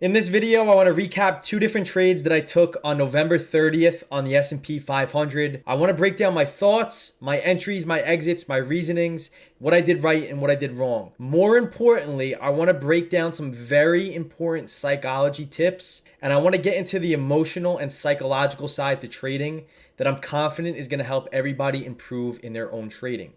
In this video, I want to recap two different trades that I took on November 30th on the S&P 500. I want to break down my thoughts, my entries, my exits, my reasonings, what I did right and what I did wrong. More importantly, I want to break down some very important psychology tips, and I want to get into the emotional and psychological side to trading that I'm confident is going to help everybody improve in their own trading.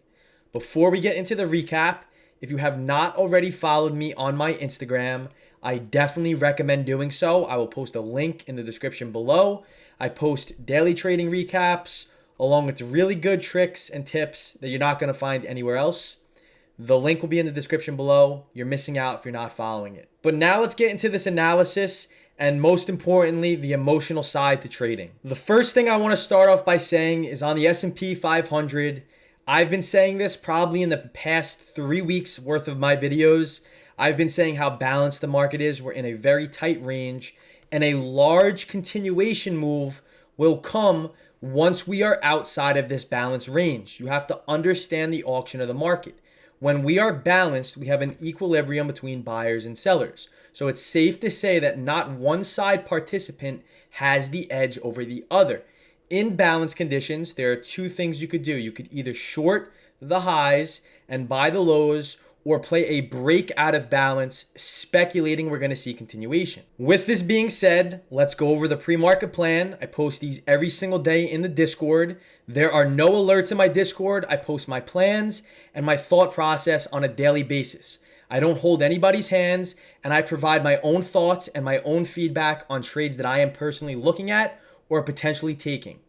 Before we get into the recap, if you have not already followed me on my Instagram, I definitely recommend doing so. I will post a link in the description below. I post daily trading recaps along with really good tricks and tips that you're not going to find anywhere else. The link will be in the description below. You're missing out if you're not following it. But now let's get into this analysis and most importantly, the emotional side to trading. The first thing I want to start off by saying is on the S&P 500, I've been saying this probably in the past 3 weeks worth of my videos. I've been saying how balanced the market is. We're in a very tight range, and a large continuation move will come once we are outside of this balanced range. You have to understand the auction of the market. When we are balanced, we have an equilibrium between buyers and sellers. So it's safe to say that not one side participant has the edge over the other. In balanced conditions, there are two things you could do. You could either short the highs and buy the lows, or play a break out of balance, speculating we're going to see continuation. With this being said, let's go over the pre-market plan. I post these every single day in the Discord. There are no alerts in my Discord. I post my plans and my thought process on a daily basis. I don't hold anybody's hands, and I provide my own thoughts and my own feedback on trades that I am personally looking at or potentially taking.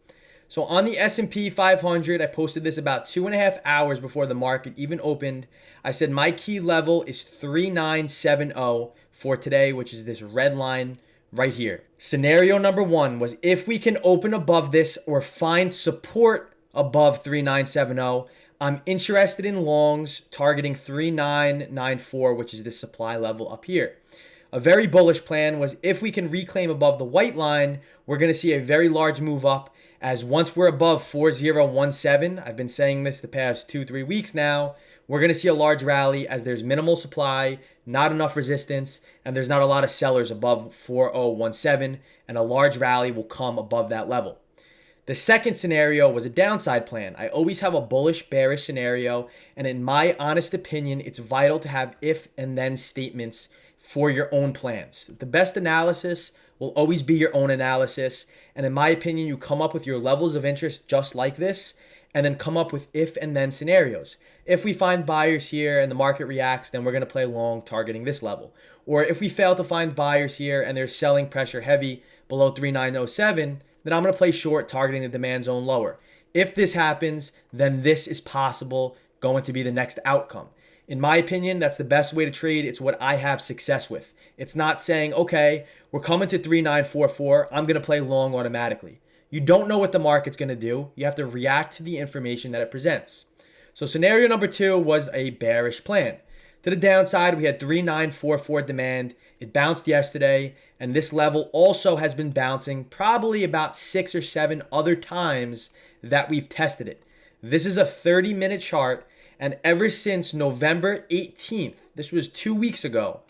So on the S&P 500, I posted this about 2.5 hours before the market even opened. I said my key level is 3970 for today, which is this red line right here. Scenario number one was if we can open above this or find support above 3970, I'm interested in longs targeting 3994, which is this supply level up here. A very bullish plan was if we can reclaim above the white line, we're going to see a very large move up. As once we're above 4017, I've been saying this the past 2-3 weeks now, we're going to see a large rally as there's minimal supply, not enough resistance, and there's not a lot of sellers above 4017, and a large rally will come above that level. The second scenario was a downside plan. I always have a bullish, bearish scenario, and in my honest opinion, it's vital to have if and then statements for your own plans. The best analysis will always be your own analysis. And in my opinion, you come up with your levels of interest just like this, and then come up with if and then scenarios. If we find buyers here and the market reacts, then we're going to play long targeting this level. Or if we fail to find buyers here and there's selling pressure heavy below 3907, then I'm going to play short targeting the demand zone lower. If this happens, then this is possible going to be the next outcome. In my opinion, that's the best way to trade. It's what I have success with. It's not saying, okay, we're coming to 3944. I'm going to play long automatically. You don't know what the market's going to do. You have to react to the information that it presents. So scenario number two was a bearish plan. To the downside, we had 3944 demand. It bounced yesterday, and this level also has been bouncing probably about 6 or 7 other times that we've tested it. This is a 30-minute chart. And ever since November 18th, this was 2 weeks ago,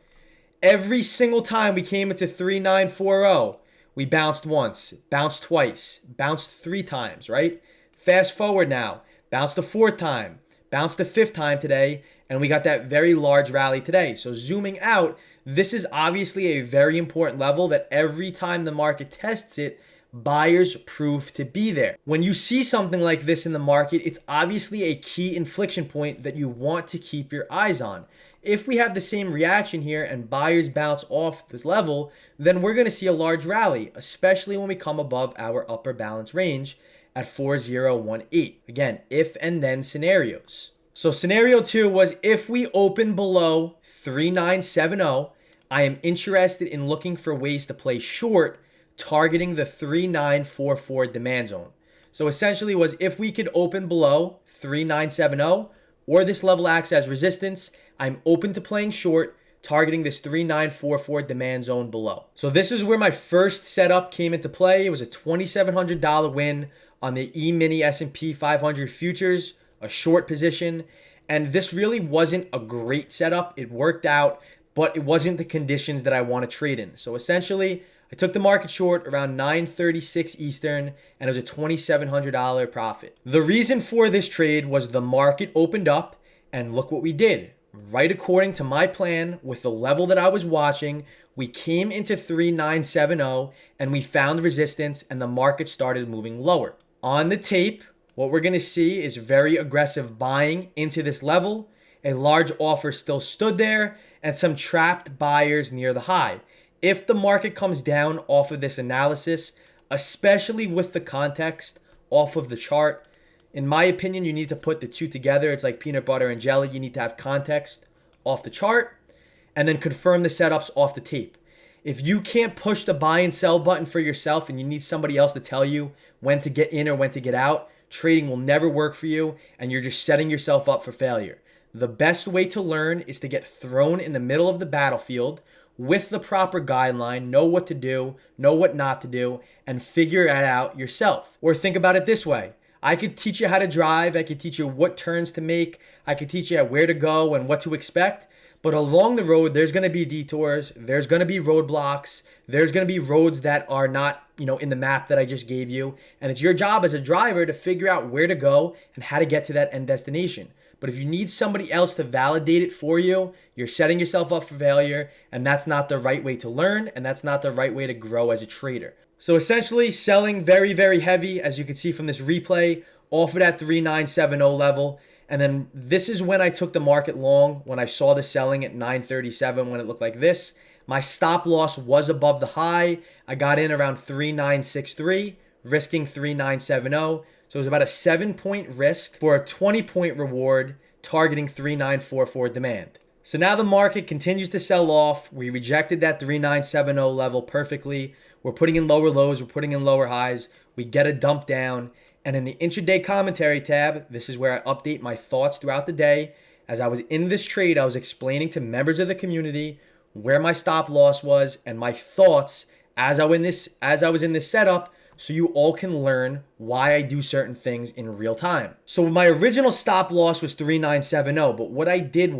every single time we came into 3940, we bounced once, bounced twice, bounced 3 times, right? Fast forward now, bounced a 4th time, bounced a 5th time today, and we got that very large rally today. So zooming out, this is obviously a very important level that every time the market tests it, buyers prove to be there. When you see something like this in the market, it's obviously a key inflection point that you want to keep your eyes on. If we have the same reaction here and buyers bounce off this level, then we're going to see a large rally, especially when we come above our upper balance range at 4018. Again, if and then scenarios. So scenario two was if we open below 3970, I am interested in looking for ways to play short targeting the 3944 demand zone. So essentially was if we could open below 3970 or this level acts as resistance, I'm open to playing short targeting this 3944 demand zone below. So this is where my first setup came into play. It was a $2,700 win on the E-mini S&P 500 futures, a short position. And this really wasn't a great setup. It worked out, but it wasn't the conditions that I want to trade in. So essentially, I took the market short around 9:36 Eastern, and it was a $2,700 profit. The reason for this trade was the market opened up, and look what we did. Right according to my plan, with the level that I was watching, we came into 3970 and we found resistance, and the market started moving lower. On the tape, what we're going to see is very aggressive buying into this level. A large offer still stood there and some trapped buyers near the high. If the market comes down off of this analysis, especially with the context off of the chart, in my opinion, you need to put the two together. It's like peanut butter and jelly. You need to have context off the chart and then confirm the setups off the tape. If you can't push the buy and sell button for yourself and you need somebody else to tell you when to get in or when to get out, trading will never work for you and you're just setting yourself up for failure. The best way to learn is to get thrown in the middle of the battlefield with the proper guideline, know what to do, know what not to do, and figure it out yourself. Or think about it this way. I could teach you how to drive. I could teach you what turns to make. I could teach you where to go and what to expect. But along the road, there's going to be detours. There's going to be roadblocks. There's going to be roads that are not, in the map that I just gave you. And it's your job as a driver to figure out where to go and how to get to that end destination. But if you need somebody else to validate it for you, you're setting yourself up for failure. And that's not the right way to learn. And that's not the right way to grow as a trader. So essentially selling very, very heavy, as you can see from this replay, off of that 3970 level. And then this is when I took the market long, when I saw the selling at 937, when it looked like this. My stop loss was above the high. I got in around 3963, risking 3970. So it was about a 7-point risk for a 20-point reward, targeting 3944 demand. So now the market continues to sell off. We rejected that 3970 level perfectly. We're putting in lower lows. We're putting in lower highs. We get a dump down. And in the intraday commentary tab, this is where I update my thoughts throughout the day. As I was in this trade, I was explaining to members of the community where my stop loss was and my thoughts as I was in this setup, so you all can learn why I do certain things in real time. So my original stop loss was 3970, but what I did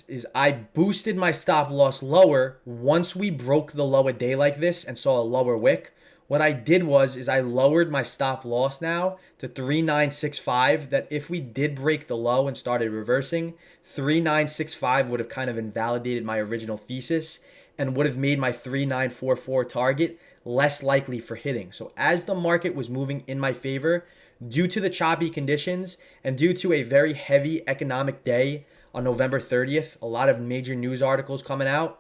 is I boosted my stop loss lower once we broke the low a day like this and saw a lower wick. What I did is I lowered my stop loss now to 3965, that if we did break the low and started reversing, 3965 would have kind of invalidated my original thesis and would have made my 3944 target less likely for hitting. So as the market was moving in my favor, due to the choppy conditions and due to a very heavy economic day on November 30th, a lot of major news articles coming out,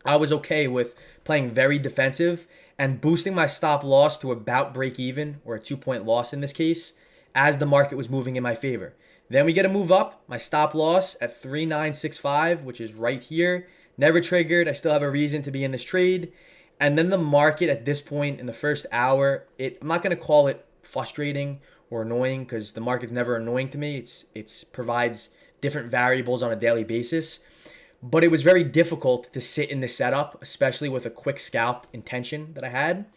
I was okay with playing very defensive and boosting my stop loss to about break even, or a 2-point loss in this case, as the market was moving in my favor. Then we get a move up, my stop loss at 3965, which is right here. Never triggered. I still have a reason to be in this trade. And then the market at this point in the first hour, I'm not going to call it frustrating or annoying, because the market's never annoying to me. It provides different variables on a daily basis. But it was very difficult to sit in this setup, especially with a quick scalp intention that I had,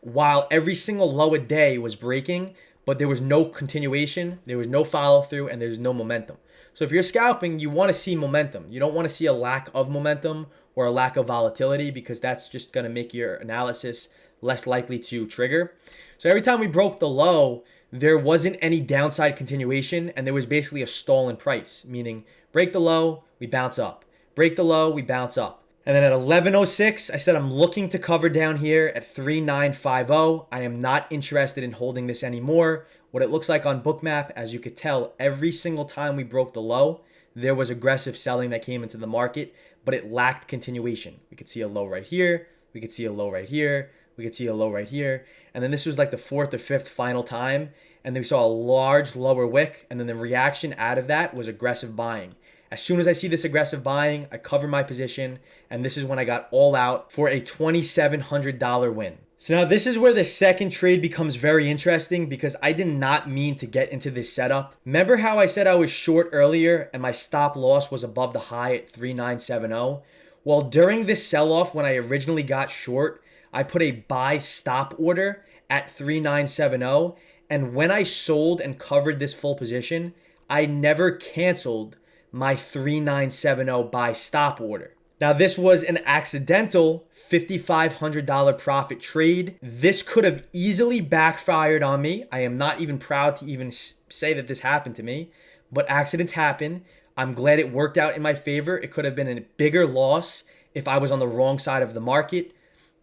while every single low a day was breaking, but there was no continuation, there was no follow through, and there's no momentum. So if you're scalping, you want to see momentum. You don't want to see a lack of momentum or a lack of volatility, because that's just going to make your analysis less likely to trigger. So every time we broke the low, there wasn't any downside continuation, and there was basically a stall in price, meaning break the low, we bounce up. Break the low, we bounce up. And then at 11:06, I said I'm looking to cover down here at 3950. I am not interested in holding this anymore. What it looks like on bookmap, as you could tell, every single time we broke the low, there was aggressive selling that came into the market, but it lacked continuation. We could see a low right here. We could see a low right here. We could see a low right here. And then this was like the 4th or 5th final time. And then we saw a large lower wick. And then the reaction out of that was aggressive buying. As soon as I see this aggressive buying, I cover my position, and this is when I got all out for a $2,700 win. So now this is where the second trade becomes very interesting, because I did not mean to get into this setup. Remember how I said I was short earlier and my stop loss was above the high at 3970? Well, during this sell-off, when I originally got short, I put a buy stop order at 3970, and when I sold and covered this full position, I never canceled my 3970 buy stop order. Now, this was an accidental $5,500 profit trade. This could have easily backfired on me. I am not even proud to even say that this happened to me, but accidents happen. I'm glad it worked out in my favor. It could have been a bigger loss if I was on the wrong side of the market.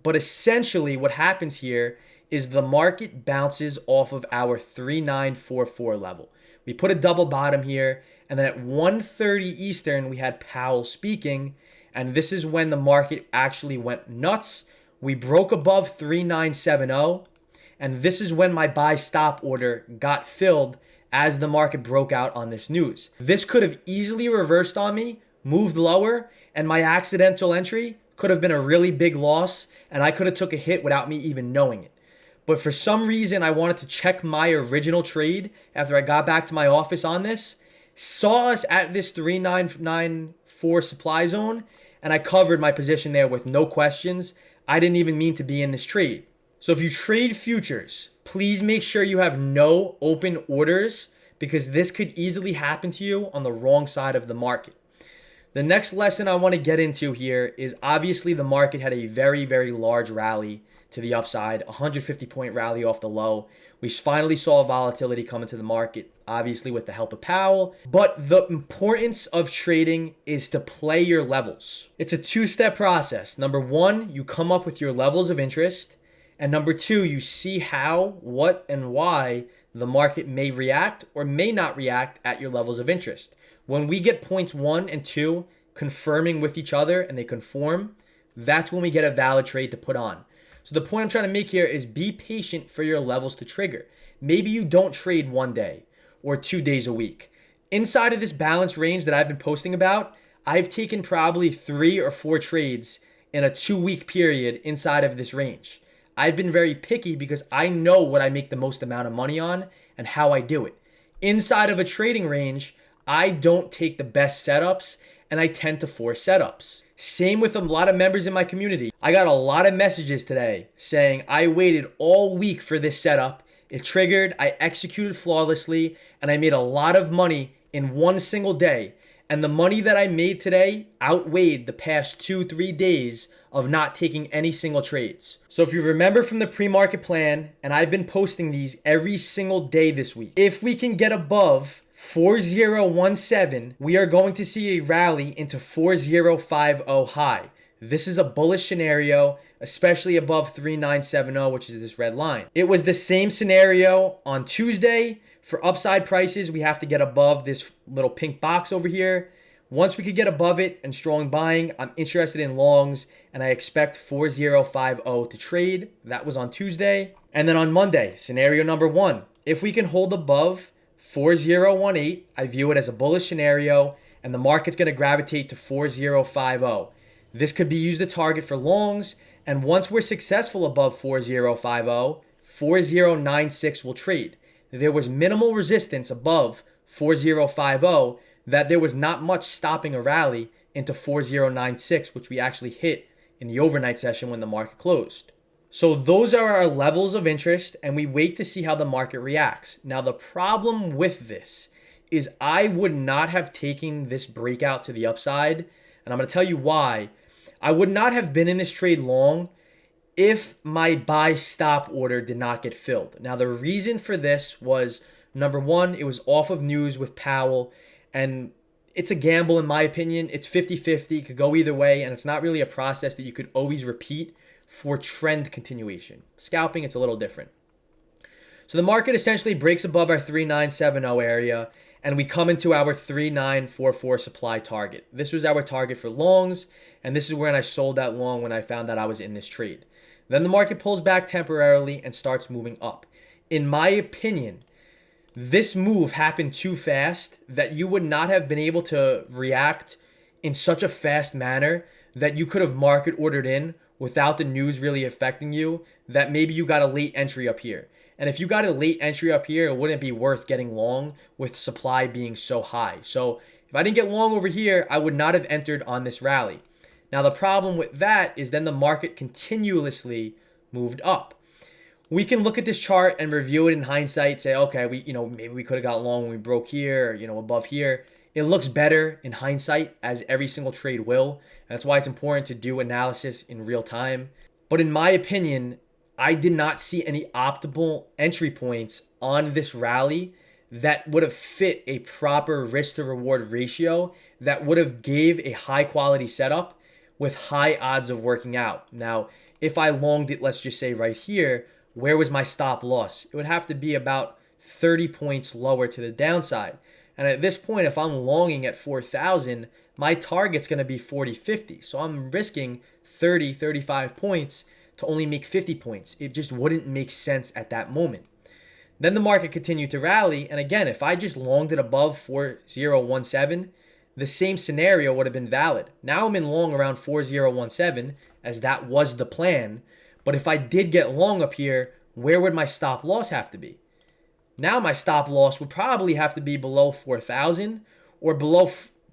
But essentially, what happens here is the market bounces off of our 3944 level. We put a double bottom here, and then at 1:30 Eastern, we had Powell speaking. And this is when the market actually went nuts. We broke above 3970. And this is when my buy stop order got filled as the market broke out on this news. This could have easily reversed on me, moved lower, and my accidental entry could have been a really big loss, and I could have took a hit without me even knowing it. But for some reason, I wanted to check my original trade after I got back to my office on this, saw us at this 3994 supply zone, and I covered my position there with no questions. I didn't even mean to be in this trade. So if you trade futures, please make sure you have no open orders because this could easily happen to you on the wrong side of the market. The next lesson I want to get into here is obviously the market had a very, very large rally to the upside, 150-point rally off the low. We finally saw volatility come into the market, obviously with the help of Powell. But the importance of trading is to play your levels. It's a two-step process. Number one, you come up with your levels of interest. And number two, you see how, what, and why the market may react or may not react at your levels of interest. When we get points 1 and 2 confirming with each other and they conform, that's when we get a valid trade to put on. So the point I'm trying to make here is be patient for your levels to trigger. Maybe you don't trade 1 day or 2 days a week. Inside of this balance range that I've been posting about, I've taken probably 3 or 4 trades in a 2-week period inside of this range. I've been very picky because I know what I make the most amount of money on and how I do it. Inside of a trading range, I don't take the best setups and I tend to force setups. Same with a lot of members in my community. I got a lot of messages today saying I waited all week for this setup. It triggered, I executed flawlessly, and I made a lot of money in one single day. And the money that I made today outweighed the past 2-3 days of not taking any single trades. So if you remember from the pre-market plan, and I've been posting these every single day this week, if we can get above 4017, we are going to see a rally into 4050 high. This is a bullish scenario, especially above 3970, which is this red line. It was the same scenario on Tuesday. For upside prices, we have to get above this little pink box over here. Once we could get above it and strong buying, I'm interested in longs, and I expect 4050 to trade. That was on Tuesday. And then on Monday, scenario number 1, if we can hold above 4018, I view it as a bullish scenario, and the market's going to gravitate to 4050. This could be used as a target for longs, and once we're successful above 4050, 4096 will trade. There was minimal resistance above 4050 that there was not much stopping a rally into 4096, which we actually hit in the overnight session when the market closed. So those are our levels of interest, and we wait to see how the market reacts. Now, the problem with this is I would not have taken this breakout to the upside, and I'm going to tell you why. I would not have been in this trade long if my buy stop order did not get filled. Now, the reason for this was, number one, it was off of news with Powell, and it's a gamble in my opinion. It's 50-50, it could go either way, and it's not really a process that you could always repeat for trend continuation. Scalping, it's a little different. So the market essentially breaks above our 3970 area, and we come into our 3944 supply target. This was our target for longs, and this is when I sold that long when I found that I was in this trade. Then the market pulls back temporarily and starts moving up. In my opinion, this move happened too fast that you would not have been able to react in such a fast manner that you could have market ordered in without the news really affecting you, that maybe you got a late entry up here. And if you got a late entry up here, it wouldn't be worth getting long with supply being so high. So if I didn't get long over here, I would not have entered on this rally. Now, the problem with that is then the market continuously moved up. We can look at this chart and review it in hindsight, say, okay, maybe we could have got long when we broke here, above here. It looks better in hindsight, as every single trade will. That's why it's important to do analysis in real time. But in my opinion, I did not see any optimal entry points on this rally that would have fit a proper risk to reward ratio that would have gave a high quality setup with high odds of working out. Now, if I longed it, let's just say right here, where was my stop loss? It would have to be about 30 points lower to the downside. And at this point, if I'm longing at 4,000, my target's going to be 40.50. So I'm risking 30, 35 points to only make 50 points. It just wouldn't make sense at that moment. Then the market continued to rally. And again, if I just longed it above 4017, the same scenario would have been valid. Now I'm in long around 4017 as that was the plan. But if I did get long up here, where would my stop loss have to be? Now my stop loss would probably have to be below 4,000 or below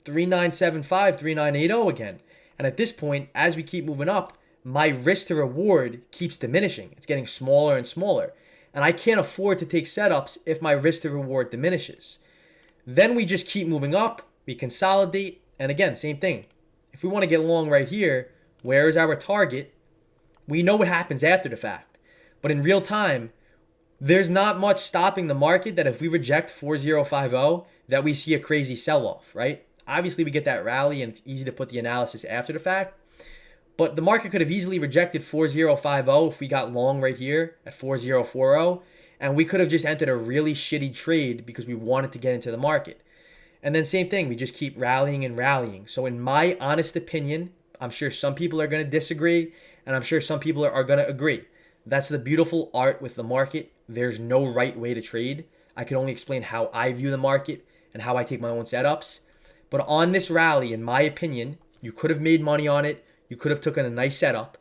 3975, 3980 again. And at this point, as we keep moving up, my risk to reward keeps diminishing. It's getting smaller and smaller. And I can't afford to take setups if my risk to reward diminishes. Then we just keep moving up, we consolidate, and again, same thing. If we want to get long right here, where is our target? We know what happens after the fact. But in real time, there's not much stopping the market that if we reject 4050, that we see a crazy sell-off, right? Obviously, we get that rally and it's easy to put the analysis after the fact. But the market could have easily rejected 4050 if we got long right here at 4040. And we could have just entered a really shitty trade because we wanted to get into the market. And then same thing, we just keep rallying and rallying. So in my honest opinion, I'm sure some people are going to disagree and I'm sure some people are going to agree. That's the beautiful art with the market. There's no right way to trade. I can only explain how I view the market and how I take my own setups. But on this rally, in my opinion, you could have made money on it. You could have taken a nice setup.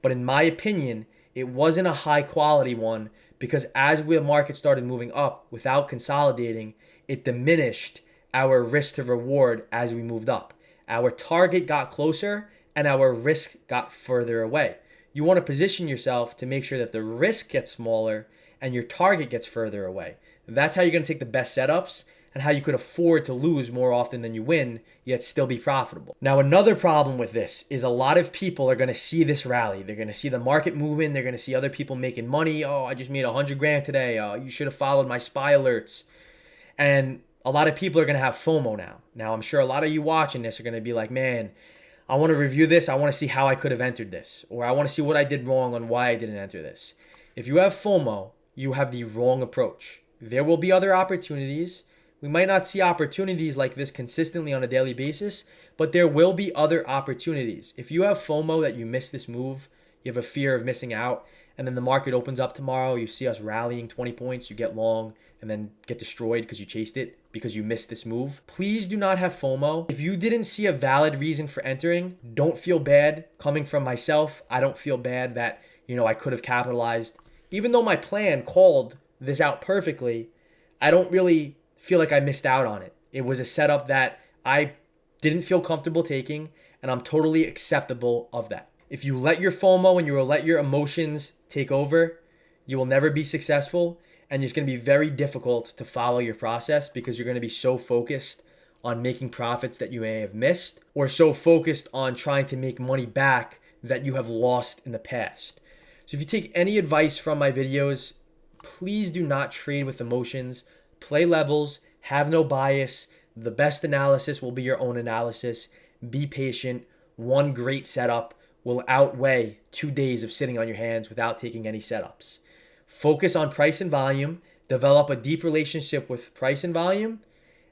But in my opinion, it wasn't a high quality one because as the market started moving up without consolidating, it diminished our risk to reward as we moved up. Our target got closer and our risk got further away. You want to position yourself to make sure that the risk gets smaller and your target gets further away. That's how you're going to take the best setups and how you could afford to lose more often than you win, yet still be profitable. Now, another problem with this is a lot of people are going to see this rally. They're going to see the market moving. They're going to see other people making money. Oh, I just made 100 grand today. Oh, you should have followed my SPY alerts. And a lot of people are going to have FOMO now. Now, I'm sure a lot of you watching this are going to be like, man, I want to review this. I want to see how I could have entered this. Or I want to see what I did wrong on why I didn't enter this. If you have FOMO, you have the wrong approach. There will be other opportunities. We might not see opportunities like this consistently on a daily basis, but there will be other opportunities. If you have FOMO that you missed this move, you have a fear of missing out, and then the market opens up tomorrow, you see us rallying 20 points, you get long, and then get destroyed because you chased it, because you missed this move. Please do not have FOMO. If you didn't see a valid reason for entering, don't feel bad. Coming from myself, I don't feel bad that, I could have capitalized. Even though my plan called this out perfectly, I don't really feel like I missed out on it. It was a setup that I didn't feel comfortable taking, and I'm totally acceptable of that. If you let your FOMO and you will let your emotions take over, you will never be successful, and it's going to be very difficult to follow your process because you're going to be so focused on making profits that you may have missed, or so focused on trying to make money back that you have lost in the past. So if you take any advice from my videos, please do not trade with emotions. Play levels, have no bias. The best analysis will be your own analysis. Be patient. One great setup will outweigh 2 days of sitting on your hands without taking any setups. Focus on price and volume. Develop a deep relationship with price and volume.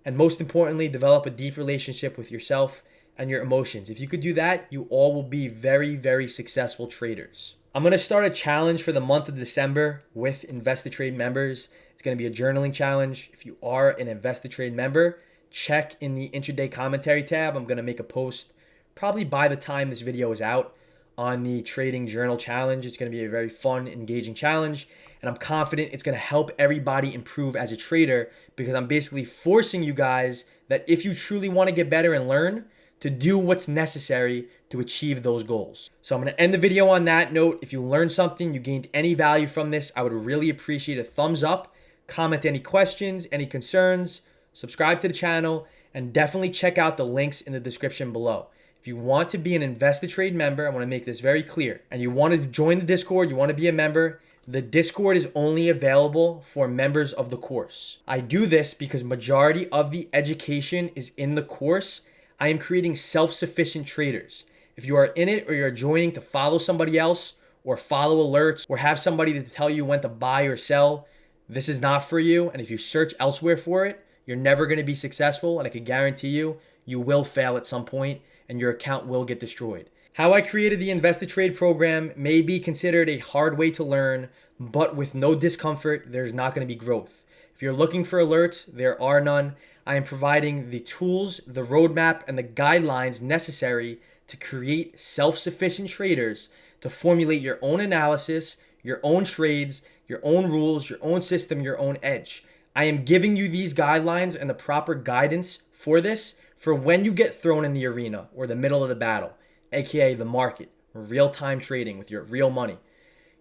And most importantly, develop a deep relationship with yourself and your emotions. If you could do that, you all will be very, very successful traders. I'm going to start a challenge for the month of December with Investotrade members. It's going to be a journaling challenge. If you are an Investotrade member, check in the intraday commentary tab. I'm going to make a post probably by the time this video is out on the trading journal challenge. It's going to be a very fun, engaging challenge. And I'm confident it's going to help everybody improve as a trader because I'm basically forcing you guys that if you truly want to get better and learn, to do what's necessary to achieve those goals. So I'm going to end the video on that note. If you learned something, you gained any value from this, I would really appreciate a thumbs up, comment any questions, any concerns, subscribe to the channel, and definitely check out the links in the description below. If you want to be an Trade member, I want to make this very clear, and you want to join the Discord, you want to be a member, the Discord is only available for members of the course. I do this because majority of the education is in the course. I am creating self-sufficient traders. If you are in it or you're joining to follow somebody else or follow alerts or have somebody to tell you when to buy or sell, this is not for you. And if you search elsewhere for it, you're never going to be successful. And I can guarantee you, you will fail at some point and your account will get destroyed. How I created the Trade program may be considered a hard way to learn, but with no discomfort, there's not going to be growth. If you're looking for alerts, there are none. I am providing the tools, the roadmap, and the guidelines necessary to create self-sufficient traders to formulate your own analysis, your own trades, your own rules, your own system, your own edge. I am giving you these guidelines and the proper guidance for this for when you get thrown in the arena or the middle of the battle, aka the market, real-time trading with your real money.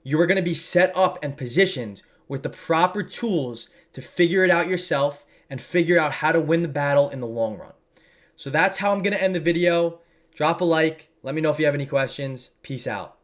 You are going to be set up and positioned with the proper tools to figure it out yourself and figure out how to win the battle in the long run. So that's how I'm going to end the video. Drop a like. Let me know if you have any questions. Peace out.